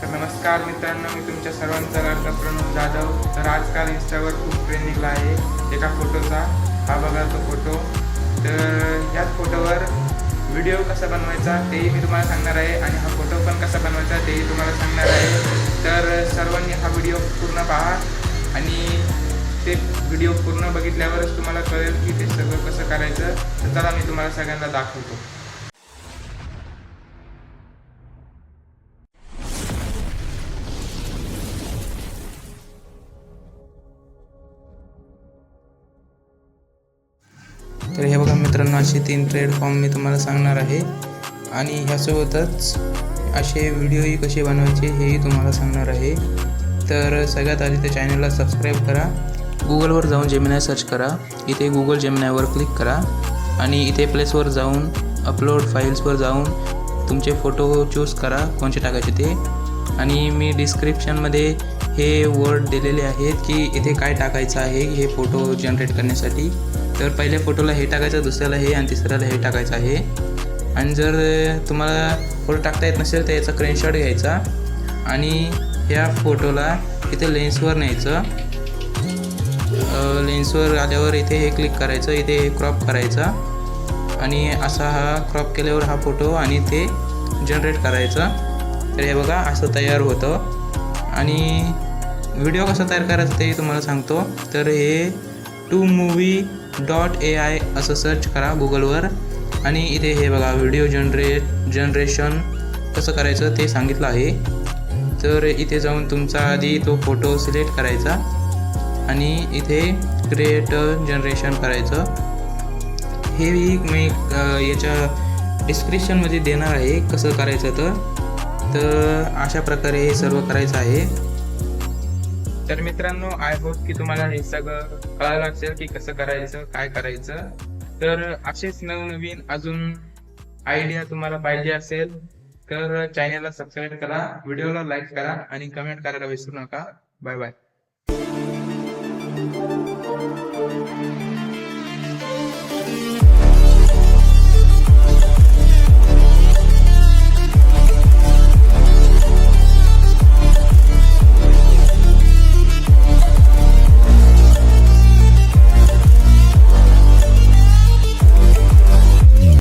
तर नमस्कार मित्रांनो, मी तुमच्या सर्वांचा लाडका प्रणव जाधव. तर आजकाल इंस्टावर खूप ट्रेंडिंगला आहे एका फोटोचा. हा बघा तो फोटो. तर ह्याच फोटोवर व्हिडिओ कसा बनवायचा तेही मी तुम्हाला सांगणार आहे आणि हा फोटो पण कसा बनवायचा तेही तुम्हाला सांगणार आहे. तर सर्वांनी हा व्हिडिओ पूर्ण पहा आणि ते व्हिडिओ पूर्ण बघितल्यावरच तुम्हाला कळेल की ते सगळं कसं करायचं. तर चला मी तुम्हाला सगळ्यांना दाखवतो. तर हे बघा मित्रांनो, असे 3 प्लॅटफॉर्म मी तुम्हाला सांगणार आहे आणि ह्यासोबतच असे व्हिडिओही कसे बनवायचे हेही तुम्हाला सांगणार आहे. तर सगळ्यात आधी त्या चॅनलला सबस्क्राईब करा. गुगलवर जाऊन जेमिनाय सर्च करा. इथे गुगल जेमिनायवर क्लिक करा आणि इथे प्लेसवर जाऊन अपलोड फाईल्सवर जाऊन तुमचे फोटो चूज करा कोणते टाकायचे ते. आणि मी डिस्क्रिप्शनमध्ये हे वर्ड दिलेले आहेत की इथे काय टाकायचं आहे हे फोटो जनरेट करण्यासाठी. तर पहिल्या फोटोला हे टाकायचं, दुसऱ्याला हे आणि तिसऱ्याला हे टाकायचं आहे. आणि जर तुम्हाला फोटो टाकता येत नसेल तर याचा स्क्रीनशॉट घ्यायचा आणि ह्या फोटोला इथे लेन्सवर न्यायचं. लेन्सवर आल्यावर इथे हे क्लिक करायचं, इथे हे क्रॉप करायचा आणि असा हा क्रॉप केल्यावर हा फोटो आणि ते जनरेट करायचा. तर हे बघा असं तयार होतं. आणि व्हिडिओ कसा तयार करायचा ते तुम्हाला सांगतो. तर हे TwoMovie.ai असं सर्च करा गुगलवर आणि इथे हे बघा व्हिडिओ जनरेशन कसं करायचं ते सांगितलं आहे. तर इथे जाऊन तुमचा आधी तो फोटो सिलेक्ट करायचा आणि इथे क्रिएट जनरेशन करायचं. हे मी याच्या डिस्क्रिप्शनमध्ये देणार आहे कसं करायचं. तर अशा प्रकारे हे सर्व करायचं आहे. तर मित्रांनो, आय होप की तुम्हाला हे सगळं कळालं असेल की कसं करायचं, काय करायचं. तर असेच नवनवीन अजून आयडिया तुम्हाला पाहिजे असेल तर चॅनलला सबस्क्राईब करा, व्हिडिओला लाईक करा आणि कमेंट करायला विसरू नका. Bye bye.